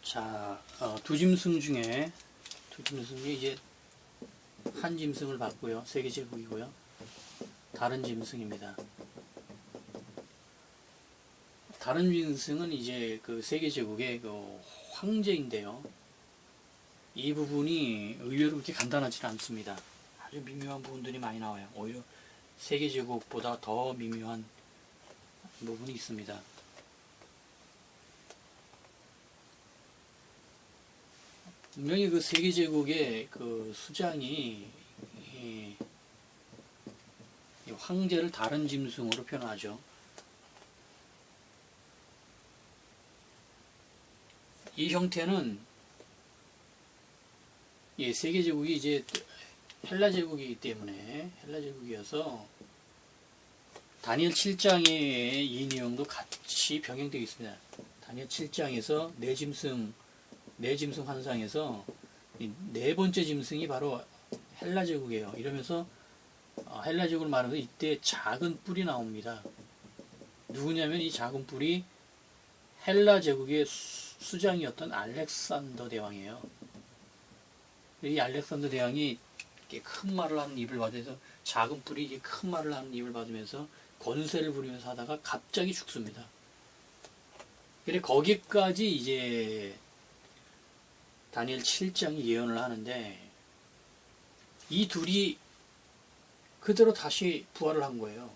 자, 두 짐승 중에 이제 한 짐승을 봤고요. 세계제국이고요. 다른 짐승입니다. 다른 짐승은 이제 그 세계제국의 그 황제인데요. 이 부분이 의외로 그렇게 간단하지는 않습니다. 아주 미묘한 부분들이 많이 나와요. 오히려 세계제국보다 더 미묘한 부분이 있습니다. 분명히 그 세계제국의 그 수장이 이 황제를 다른 짐승으로 표현하죠. 이 형태는 세계제국이 이제 헬라제국이기 때문에 헬라제국이어서 다니엘 7장의 이 내용도 같이 병행되어 있습니다. 다니엘 7장에서 네 짐승 환상에서 네 번째 짐승이 바로 헬라제국이에요. 이러면서 헬라제국을 말하면서 이때 작은 뿔이 나옵니다. 누구냐면 이 작은 뿔이 헬라제국의 수장이었던 알렉산더 대왕이에요. 이 알렉산더 대왕이 큰 말을 하는 입을 받으면서 작은 뿔이 큰 말을 하는 입을 받으면서 권세를 부리면서 하다가 갑자기 죽습니다. 그래 거기까지 이제 다니엘 7장이 예언을 하는데 이 둘이 그대로 다시 부활을 한 거예요.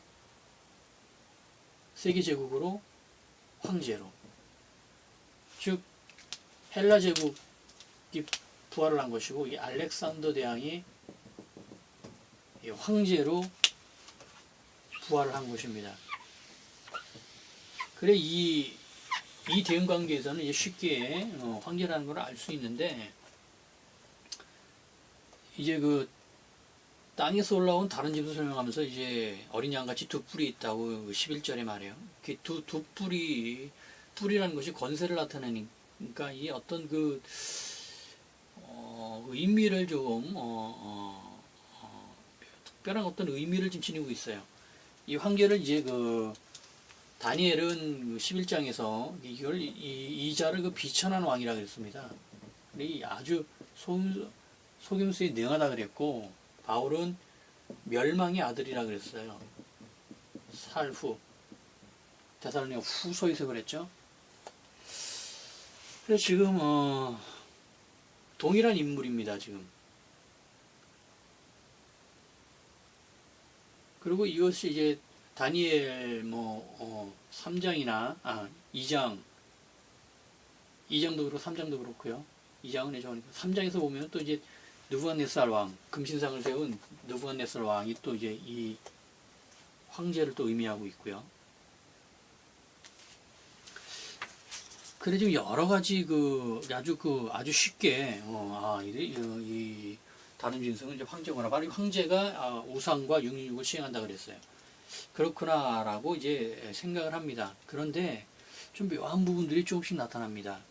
세계제국으로 황제로. 즉 헬라제국이 부활을 한 것이고 이 알렉산더 대왕이 황제로 부활을 한 것입니다. 그래 이 대응 관계에서는 이제 쉽게 황제라는 걸 알 수 있는데 이제 그 땅에서 올라온 다른 짐승 설명하면서 이제 어린 양같이 두 뿔이 있다고 11절에 말해요. 두 뿔이라는 것이 권세를 나타내니까 이 어떤 그 의미를 조금 특별한 어떤 의미를 지금 지니고 있어요. 이 황제를 이제 그 다니엘은 11장에서 이걸 이 자를 그 비천한 왕이라고 했습니다. 아주 속임수에 능하다 그랬고 바울은 멸망의 아들이라 그랬어요. 살후 데살로니가 후서에서 그랬죠. 그래서 지금 동일한 인물입니다. 지금. 그리고 이것이 이제 다니엘 3장이나 2장도 그렇고 3장도 그렇고요. 2장은 예전에 3장에서 보면 또 이제 느부갓네살 왕, 금신상을 세운 느부갓네살 왕이 또 이제 이 황제를 또 의미하고 있고요. 그래 지금 여러 가지 아주 쉽게 이 다른 짐승은 이제 황제구나. 바로 황제가 우상과 육육을 시행한다 그랬어요. 그렇구나라고 이제 생각을 합니다. 그런데 좀 묘한 부분들이 조금씩 나타납니다.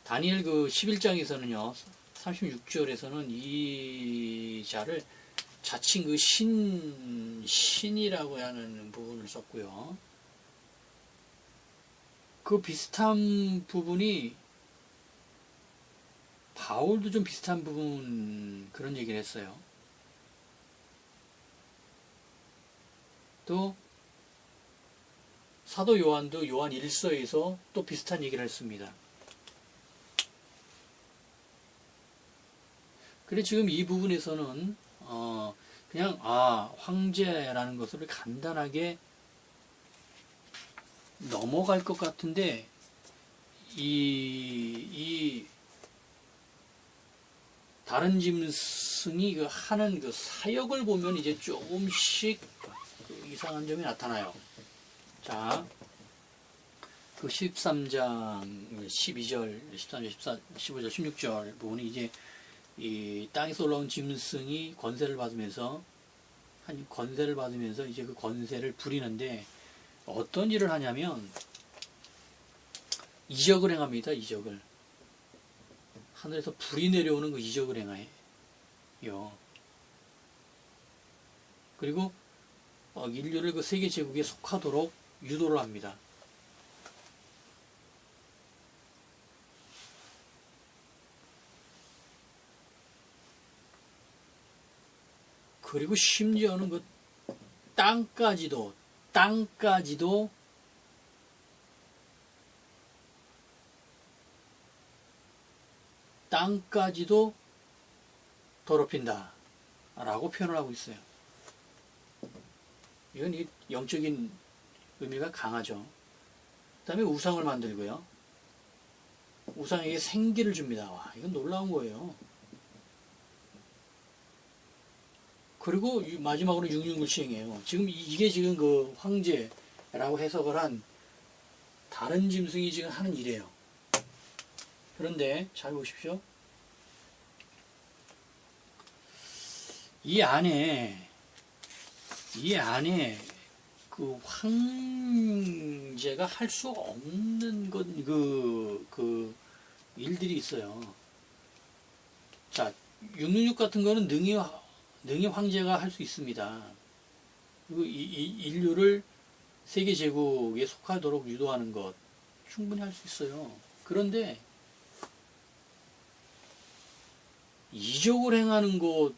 다니엘 그 11장에서는요, 36절에서는 이 자를 자칭 그 신이라고 하는 부분을 썼고요. 그 비슷한 부분이 바울도 좀 비슷한 부분 그런 얘기를 했어요. 또 사도 요한도 요한 1서에서 또 비슷한 얘기를 했습니다. 그래 지금 이 부분에서는 그냥 황제라는 것을 간단하게 넘어갈 것 같은데 이 다른 짐승이 하는 그 사역을 보면 이제 조금씩 이상한 점이 나타나요. 자, 그 13장 12절, 13절, 14, 15절, 16절 부분이 이제 이 땅에서 올라온 짐승이 권세를 받으면서 이제 그 권세를 부리는데 어떤 일을 하냐면 이적을 행합니다. 이적을. 하늘에서 불이 내려오는 그 이적을 행해요. 그리고 인류를 그 세계 제국에 속하도록 유도를 합니다. 그리고 심지어는 그 땅까지도 더럽힌다 라고 표현을 하고 있어요. 이건 이 영적인 의미가 강하죠. 그 다음에 우상을 만들고요. 우상에게 생기를 줍니다. 와, 이건 놀라운 거예요. 그리고 마지막으로 666을 시행해요. 지금 이게 지금 그 황제라고 해석을 한 다른 짐승이 지금 하는 일이에요. 그런데 잘 보십시오. 이 안에 그 황제가 할 수 없는 그 일들이 있어요. 자, 666 같은 거는 능히 황제가 할 수 있습니다. 그리고 이 인류를 세계 제국에 속하도록 유도하는 것 충분히 할 수 있어요. 그런데 이적을 행하는 것은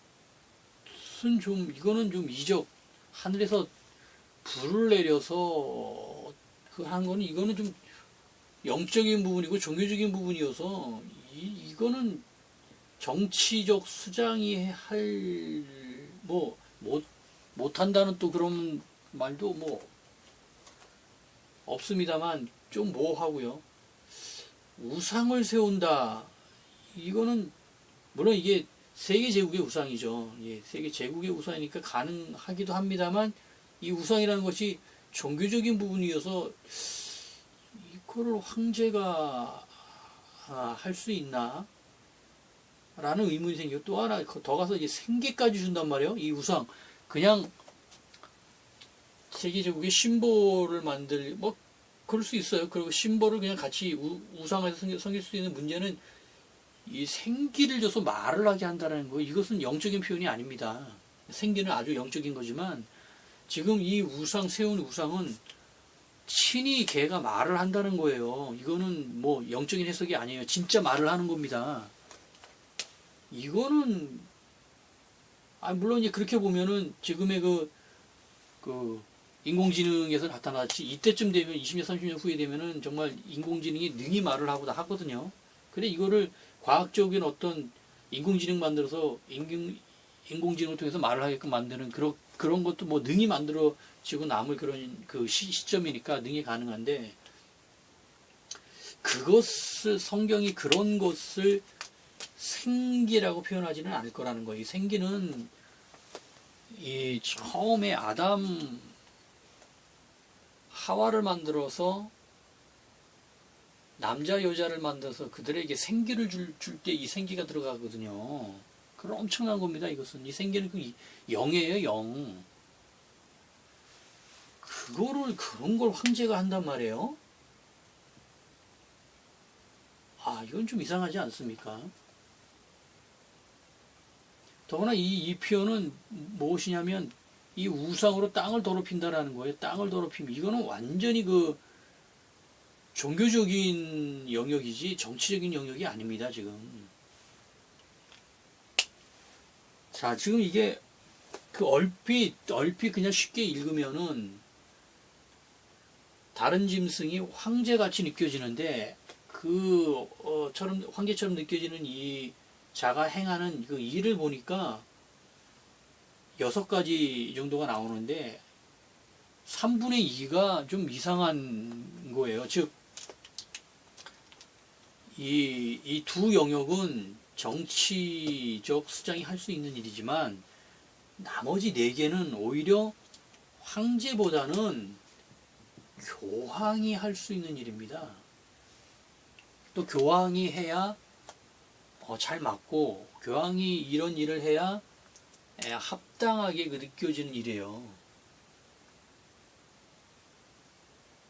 이거는 좀 이적, 하늘에서 불을 내려서 그 하는 거는 이거는 좀 영적인 부분이고 종교적인 부분이어서 이거는 정치적 수장이 할 못한다는 또 그런 말도 없습니다만 좀 모호하고요. 우상을 세운다. 이거는 물론 이게 세계 제국의 우상이죠. 예, 세계 제국의 우상이니까 가능하기도 합니다만 이 우상이라는 것이 종교적인 부분이어서 이거를 황제가 할 수 있나? 라는 의문이 생기고 또 하나 더 가서 이제 생계까지 준단 말이에요. 이 우상 그냥 세계 제국의 심볼을 그럴 수 있어요. 그리고 심볼을 그냥 같이 우상에서 섬길 수 있는 문제는 이 생기를 줘서 말을 하게 한다는 거, 이것은 영적인 표현이 아닙니다. 생기는 아주 영적인 거지만 지금 이 세운 우상은 친히 걔가 말을 한다는 거예요. 이거는 영적인 해석이 아니에요. 진짜 말을 하는 겁니다. 이거는 물론 이제 그렇게 보면은 지금의 그 인공지능에서 나타났지, 이때쯤 되면 20년 30년 후에 되면은 정말 인공지능이 능히 말을 하고 다 하거든요. 근데 이거를 과학적인 어떤 인공지능 만들어서 인공지능을 통해서 말을 하게끔 만드는 그런 것도 능히 만들어지고 남을 그런 그 시점이니까 능히 가능한데, 성경이 그런 것을 생기라고 표현하지는 않을 거라는 거예요. 이 생기는 이 처음에 아담 하와를 만들어서 남자 여자를 만들어서 그들에게 생기를 줄 때 이 생기가 들어가거든요. 그런 엄청난 겁니다. 이것은 이 생기는 그 영이에요. 영. 그런 걸 황제가 한단 말이에요. 이건 좀 이상하지 않습니까? 더구나 이 표현은 무엇이냐면 이 우상으로 땅을 더럽힌다라는 거예요. 땅을 더럽히면 이거는 완전히 그 종교적인 영역이지 정치적인 영역이 아닙니다. 지금. 자, 지금 이게 그 얼핏 그냥 쉽게 읽으면은 다른 짐승이 황제같이 느껴지는데 황제처럼 느껴지는 이 자가 행하는 그 일을 보니까 6가지 정도가 나오는데 3분의 2가 좀 이상한 거예요. 즉, 이 두 영역은 정치적 수장이 할 수 있는 일이지만 나머지 4개는 오히려 황제보다는 교황이 할 수 있는 일입니다. 또 교황이 해야 잘 맞고, 교황이 이런 일을 해야 합당하게 느껴지는 일이에요.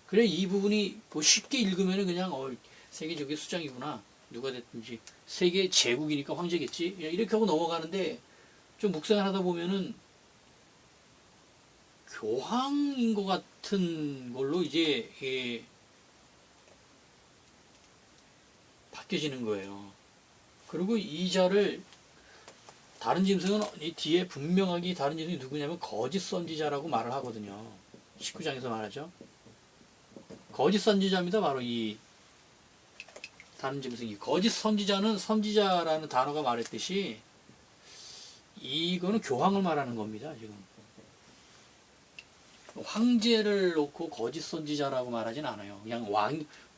그래, 이 부분이 쉽게 읽으면 그냥 세계적인 수장이구나, 누가 됐든지 세계 제국이니까 황제겠지, 이렇게 하고 넘어가는데 좀 묵상을 하다 보면은 교황인 것 같은 걸로 이제 바뀌어지는 거예요. 그리고 이 자를 다른 짐승은 이 뒤에 분명하게 다른 짐승이 누구냐면 거짓 선지자라고 말을 하거든요. 19장에서 말하죠. 거짓 선지자입니다. 바로 이 다른 짐승이. 거짓 선지자는 선지자라는 단어가 말했듯이 이거는 교황을 말하는 겁니다. 지금 황제를 놓고 거짓 선지자라고 말하진 않아요. 그냥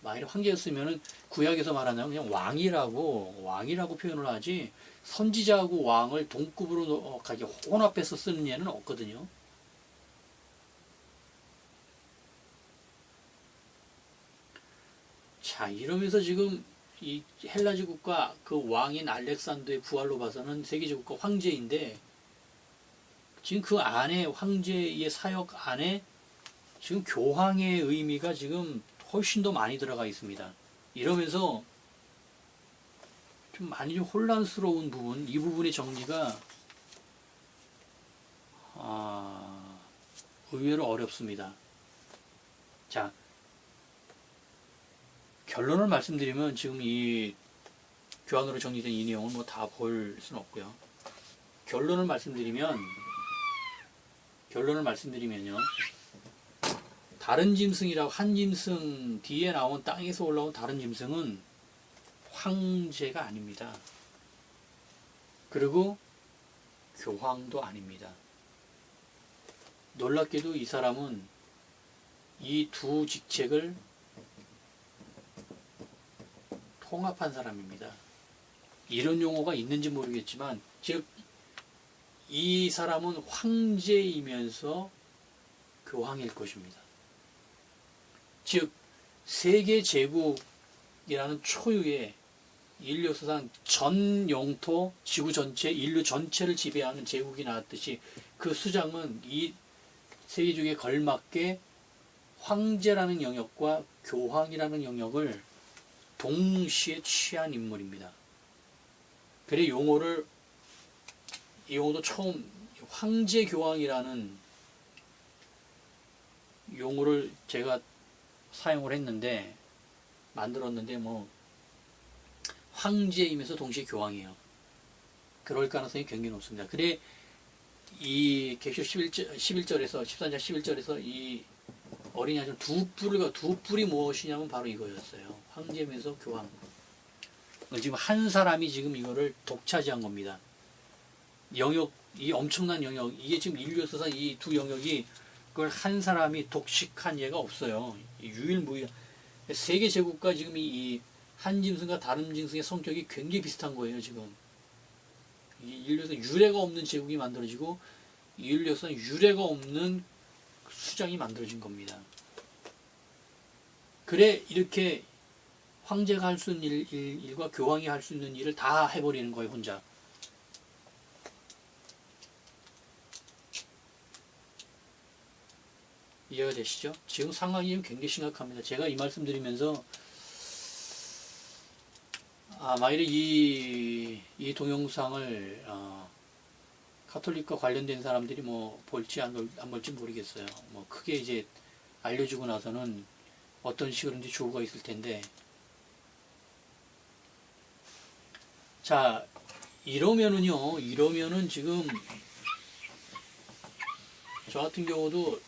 만약 황제였으면은 구약에서 말하자면 그냥 왕이라고 표현을 하지 선지자하고 왕을 동급으로 가게 혼합해서 쓰는 예는 없거든요. 자, 이러면서 지금 이 헬라제국가 그 왕인 알렉산더의 부활로 봐서는 세계제국가 황제인데 지금 그 안에 황제의 사역 안에 지금 교황의 의미가 지금 훨씬 더 많이 들어가 있습니다. 이러면서 좀 많이 좀 혼란스러운 부분, 이 부분의 정리가 의외로 어렵습니다. 자, 결론을 말씀드리면 지금 이 교환으로 정리된 이 내용을 뭐 다 볼 수는 없고요. 결론을 말씀드리면요. 다른 짐승이라고 한 짐승 뒤에 나온 땅에서 올라온 다른 짐승은 황제가 아닙니다. 그리고 교황도 아닙니다. 놀랍게도 이 사람은 이 두 직책을 통합한 사람입니다. 이런 용어가 있는지 모르겠지만 즉 이 사람은 황제이면서 교황일 것입니다. 즉 세계 제국이라는 초유의 인류 역사상 전 영토, 지구 전체, 인류 전체를 지배하는 제국이 나왔듯이 그 수장은 이 세계주의에 걸맞게 황제라는 영역과 교황이라는 영역을 동시에 취한 인물입니다. 그래 이 용어도 처음 황제 교황이라는 용어를 제가 사용을 했는데 만들었는데 뭐 황제이면서 동시에 교황이에요. 그럴 가능성이 굉장히 높습니다. 그래 이 계시록 11절에서 13장 11절에서 이 어린이 아들 두 뿔이 무엇이냐면 바로 이거였어요. 황제면서 교황. 지금 한 사람이 지금 이거를 독차지한 겁니다. 이 엄청난 영역, 이게 지금 인류 역사상 이 두 영역이 그걸 한 사람이 독식한 예가 없어요. 유일무이. 세계 제국과 지금 이 한 짐승과 다른 짐승의 성격이 굉장히 비슷한 거예요, 지금. 인류에서 유례가 없는 제국이 만들어지고, 인류에서 유례가 없는 수장이 만들어진 겁니다. 그래, 이렇게 황제가 할 수 있는 일과 교황이 할 수 있는 일을 다 해버리는 거예요, 혼자. 이해가 되시죠? 지금 상황이 굉장히 심각합니다. 제가 이 말씀 드리면서 만일에 이 동영상을 가톨릭과 관련된 사람들이 뭐 볼지 안 볼지 모르겠어요. 뭐 크게 이제 알려주고 나서는 어떤 식으로든지 조우가 있을 텐데, 자, 이러면은 지금 저 같은 경우도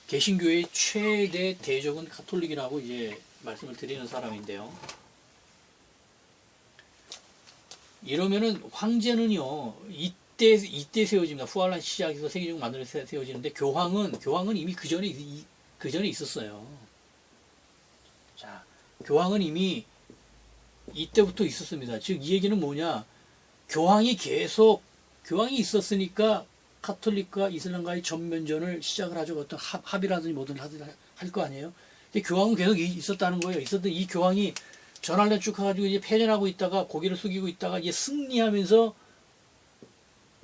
개신교의 최대 대적은 가톨릭이라고 이제 말씀을 드리는 사람인데요. 이러면은 황제는요 이때 세워집니다. 후알란 시작에서 세계적 만들어 세워지는데 교황은 이미 그 전에 있었어요. 자, 교황은 이미 이때부터 있었습니다. 즉 이 얘기는 뭐냐? 교황이 있었으니까 카톨릭과 이슬람과의 전면전을 시작을 하죠. 어떤 합의라든지 뭐든 할 거 아니에요. 근데 교황은 계속 있었다는 거예요. 있었던 이 교황이 전할래 쭉 해가지고 이제 패전하고 있다가 고개를 숙이고 있다가 이제 승리하면서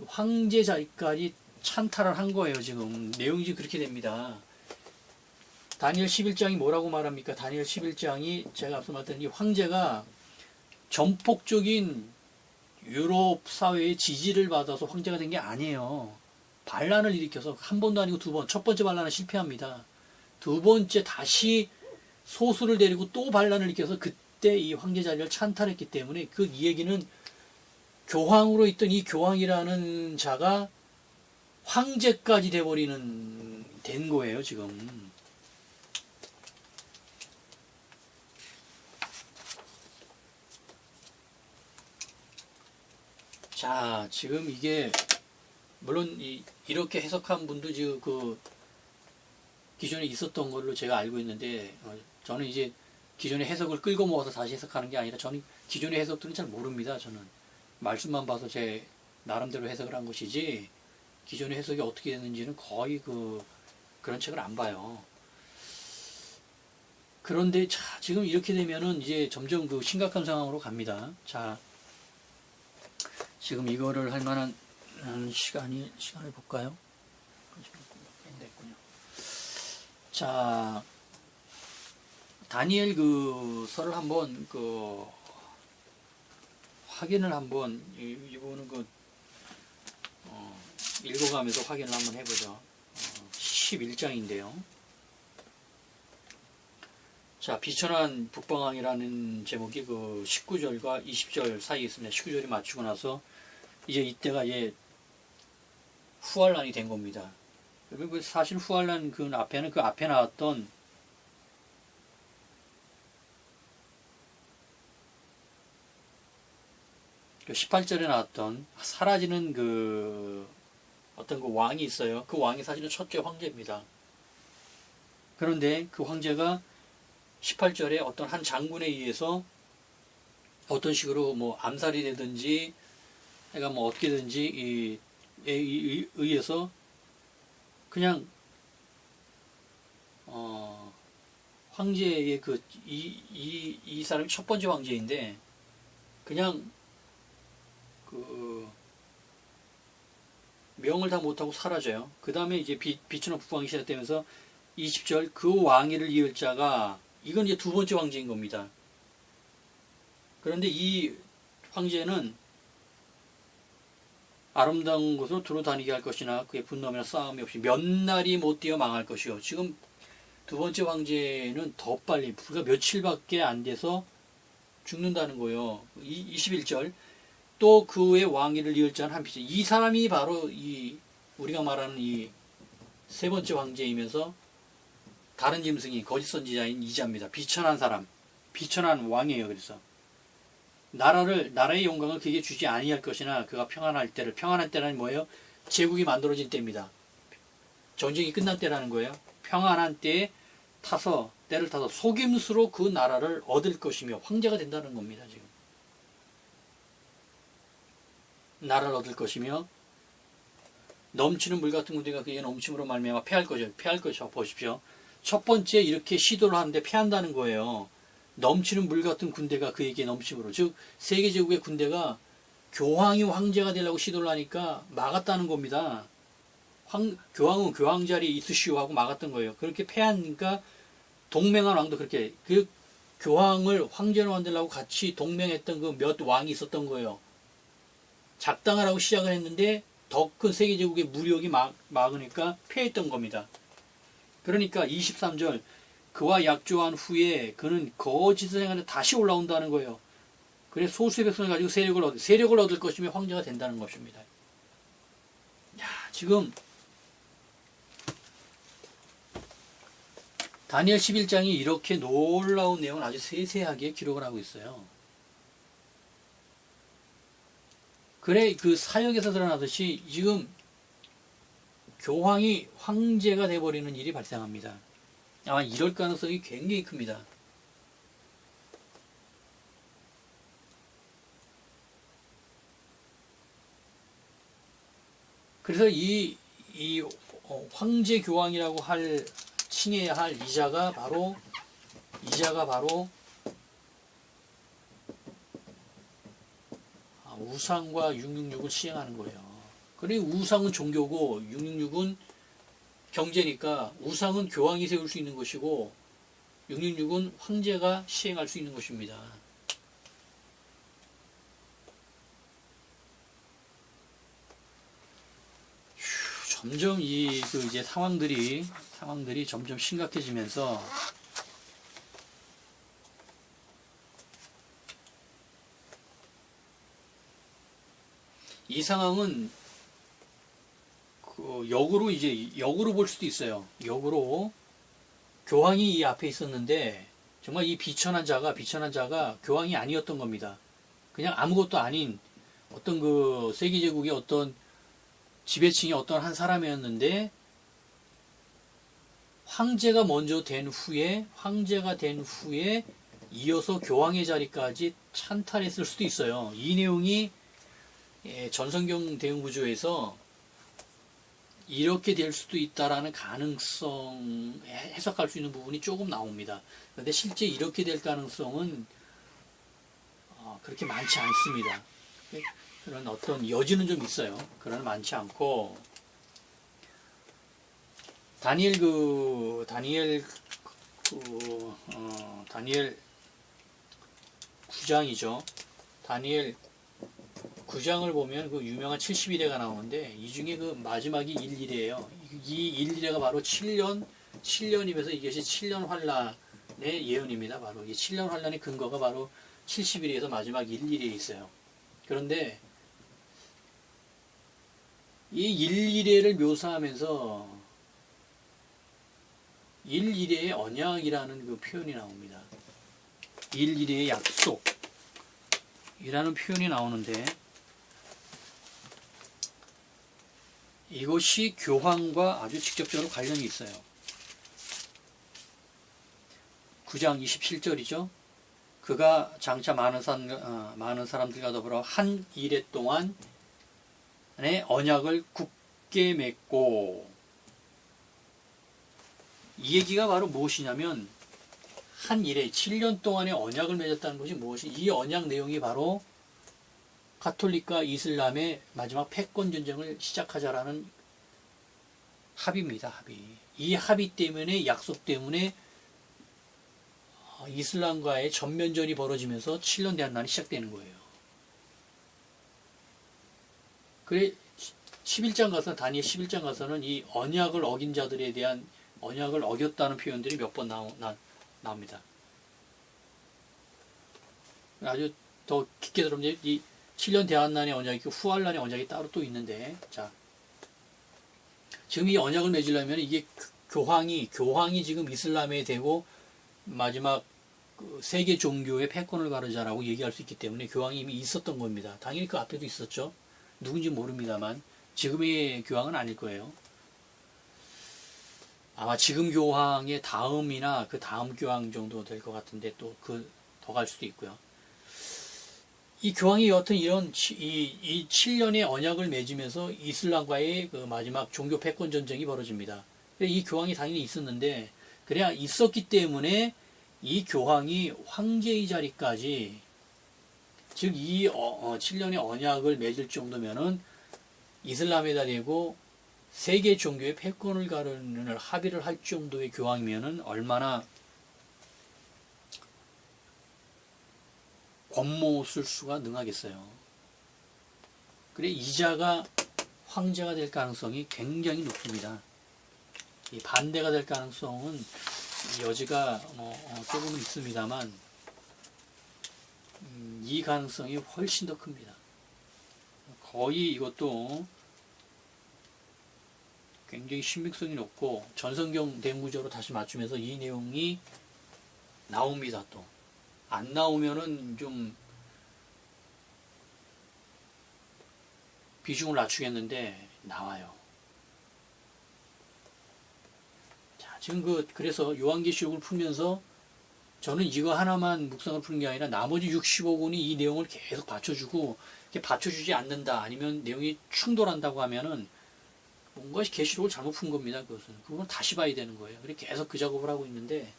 황제 자리까지 찬탈을 한 거예요. 지금 내용이 그렇게 됩니다. 다니엘 11장이 뭐라고 말합니까? 다니엘 11장이 제가 앞서 말했던 이 황제가 전폭적인 유럽 사회의 지지를 받아서 황제가 된 게 아니에요. 반란을 일으켜서 한 번도 아니고 두 번, 첫 번째 반란은 실패합니다. 두 번째 다시 소수를 데리고 또 반란을 일으켜서 그때 이 황제 자리를 찬탈했기 때문에 그 이 얘기는 교황으로 있던 이 교황이라는 자가 황제까지 된 거예요, 지금. 자, 지금 이게 물론 이렇게 해석한 분도 지금 그 기존에 있었던 걸로 제가 알고 있는데 저는 이제 기존의 해석을 끌고 모아서 다시 해석하는 게 아니라 저는 기존의 해석들은 잘 모릅니다. 저는 말씀만 봐서 제 나름대로 해석을 한 것이지 기존의 해석이 어떻게 됐는지는 거의 그런 책을 안 봐요. 그런데 자, 지금 이렇게 되면은 이제 점점 그 심각한 상황으로 갑니다. 자, 지금 이거를 할 만한 시간을 볼까요? 됐군요. 자, 다니엘 그 설을 한번 확인을 한번 이거는 읽어가면서 확인을 한번 해보죠. 11장인데요. 자, 비천한 북방왕이라는 제목이 그 19절과 20절 사이에 있습니다. 19절이 맞추고 나서 이제 이때가 이제 후환란이 된 겁니다. 그리고 사실 후환란 그 앞에 나왔던 그 18절에 나왔던 사라지는 어떤 그 왕이 있어요. 그 왕이 사실은 첫째 황제입니다. 그런데 그 황제가 18절에 어떤 한 장군에 의해서 어떤 식으로 뭐 암살이 되든지 그러니까 뭐 어떻게든지 의해서 그냥 황제의 이 사람이 첫 번째 황제인데 그냥 명을 다 못하고 사라져요. 그 다음에 이제 비천한 북방이 시작되면서 20절 그 왕위를 이을 자가 이건 이제 두 번째 황제인 겁니다. 그런데 이 황제는 아름다운 곳으로 두루 다니게 할 것이나 그의 분노나 싸움이 없이 몇 날이 못 뛰어 망할 것이요. 지금 두 번째 황제는 더 빨리 불과 며칠밖에 안 돼서 죽는다는 거예요. 21절 또 그의 왕위를 이을 자는 한 피치. 이 사람이 바로 우리가 말하는 이 세 번째 황제이면서 다른 짐승이 거짓 선지자인 이자입니다. 비천한 사람, 비천한 왕이에요. 그래서 나라의 영광을 그에게 주지 아니할 것이나 그가 평안한 때는 뭐예요? 제국이 만들어진 때입니다. 전쟁이 끝난 때라는 거예요. 평안한 때를 타서 속임수로 그 나라를 얻을 것이며 황제가 된다는 겁니다. 지금 나라를 얻을 것이며 넘치는 물 같은 군대가 그에게 넘침으로 말미암아 패할 것이죠. 보십시오. 첫 번째 이렇게 시도를 하는데 패한다는 거예요. 넘치는 물 같은 군대가 그에게 넘침으로. 즉 세계제국의 군대가 교황이 황제가 되려고 시도를 하니까 막았다는 겁니다. 교황은 교황 자리에 있으시오 하고 막았던 거예요. 그렇게 패하니까 동맹한 왕도 그렇게 그 교황을 황제로 만들려고 같이 동맹했던 그 몇 왕이 있었던 거예요. 작당하라고 시작을 했는데 더 큰 세계제국의 무력이 막으니까 패했던 겁니다. 그러니까 23절 그와 약조한 후에 그는 거짓을 행하는데 다시 올라온다는 거예요. 그래서 소수의 백성을 가지고 세력을 얻을 것이며 황제가 된다는 것입니다. 야, 지금 다니엘 11장이 이렇게 놀라운 내용을 아주 세세하게 기록을 하고 있어요. 그래 그 사역에서 드러나듯이 지금 교황이 황제가 돼버리는 일이 발생합니다. 아마 이럴 가능성이 굉장히 큽니다. 그래서 이 황제 교황이라고 칭해야 할 이자가 바로 우상과 666을 시행하는 거예요. 그러니 우상은 종교고 666은 경제니까 우상은 교황이 세울 수 있는 것이고 666은 황제가 시행할 수 있는 것입니다. 점점 이제 상황들이 점점 심각해지면서 이 상황은 역으로 볼 수도 있어요. 역으로 교황이 이 앞에 있었는데 정말 이 비천한 자가 교황이 아니었던 겁니다. 그냥 아무것도 아닌 어떤 그 세계제국의 어떤 지배층의 어떤 한 사람이었는데 황제가 된 후에 이어서 교황의 자리까지 찬탈했을 수도 있어요. 이 내용이 전성경 대응구조에서 이렇게 될 수도 있다라는 가능성, 해석할 수 있는 부분이 조금 나옵니다. 그런데 실제 이렇게 될 가능성은 그렇게 많지 않습니다. 그런 어떤 여지는 좀 있어요. 그러나 많지 않고, 다니엘 9장이죠. 다니엘 9장을 보면 그 유명한 70일해가 나오는데 이 중에 그 마지막이 1일이에요. 이 1일해가 바로 7년이면서 이것이 7년 환란의 예언입니다. 바로 이 7년 환란의 근거가 바로 70일에서 마지막 1일에 있어요. 그런데 이 1일해를 묘사하면서 1일해의 언약이라는 그 표현이 나옵니다. 1일해의 약속이라는 표현이 나오는데 이것이 교황과 아주 직접적으로 관련이 있어요. 9장 27절이죠. 그가 장차 많은 사람들과 더불어 한 일해 동안의 언약을 굳게 맺고, 이 얘기가 바로 무엇이냐면 한 일해 7년 동안의 언약을 맺었다는 것이 무엇이, 이 언약 내용이 바로 가톨릭과 이슬람의 마지막 패권 전쟁을 시작하자라는 합의입니다. 이 합의 때문에, 약속 때문에 이슬람과의 전면전이 벌어지면서 7년 대환란이 시작되는 거예요. 그래 다니엘 11장 가서는 이 언약을 어긴 자들에 대한, 언약을 어겼다는 표현들이 몇 번 나옵니다. 아주 더 깊게 들어보면 이 7년 대환란의 언약이 있고 후환란의 언약이 따로 또 있는데, 자, 지금 이 언약을 맺으려면 이게 교황이 지금 이슬람에 대고 마지막 그 세계 종교의 패권을 가르자라고 얘기할 수 있기 때문에 교황이 이미 있었던 겁니다. 당연히 그 앞에도 있었죠. 누군지 모릅니다만 지금의 교황은 아닐 거예요. 아마 지금 교황의 다음이나 그 다음 교황 정도 될 것 같은데 또 더 갈 수도 있고요. 이 교황이 여튼 이런 이 7년의 언약을 맺으면서 이슬람과의 그 마지막 종교 패권 전쟁이 벌어집니다. 이 교황이 당연히 있었는데, 그래야 있었기 때문에 이 교황이 황제의 자리까지, 즉 이 7년의 언약을 맺을 정도면은 이슬람에다 대고 세계 종교의 패권을 가르는 합의를 할 정도의 교황이면은 얼마나 권모술수가 능하겠어요. 그래 이자가 황제가 될 가능성이 굉장히 높습니다. 이 반대가 될 가능성은 여지가 조금은 있습니다만 이 가능성이 훨씬 더 큽니다. 거의 이것도 굉장히 신빙성이 높고 전성경 대응구조로 다시 맞추면서 이 내용이 나옵니다. 또 안 나오면은 좀 비중을 낮추겠는데 나와요. 자, 지금 그래서 요한계시록을 풀면서 저는 이거 하나만 묵상을 푸는 게 아니라 나머지 65권이 이 내용을 계속 받쳐주고, 이렇게 받쳐주지 않는다, 아니면 내용이 충돌한다고 하면은 뭔가 계시록을 잘못 푼 겁니다. 그건 다시 봐야 되는 거예요. 그래 계속 그 작업을 하고 있는데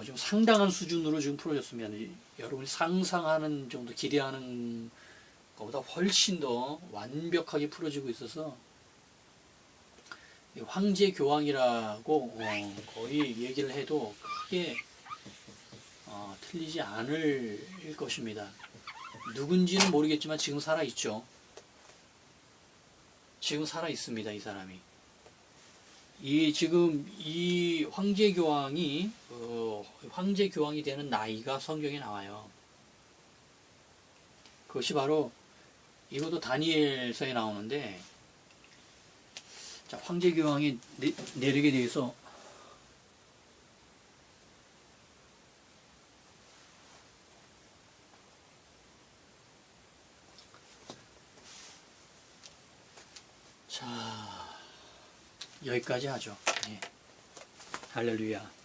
지금 상당한 수준으로 지금 풀어졌으면 여러분이 상상하는 정도, 기대하는 것보다 훨씬 더 완벽하게 풀어지고 있어서 황제 교황이라고 거의 얘기를 해도 크게 틀리지 않을 것입니다. 누군지는 모르겠지만 지금 살아있죠. 지금 살아 있습니다. 이 사람이. 이 지금 이 황제 교황이 황제 교황이 되는 나이가 성경에 나와요. 그것이 바로 이것도 다니엘서에 나오는데, 자, 황제 교황이 내력에 대해서 자, 여기까지 하죠. 네. 할렐루야.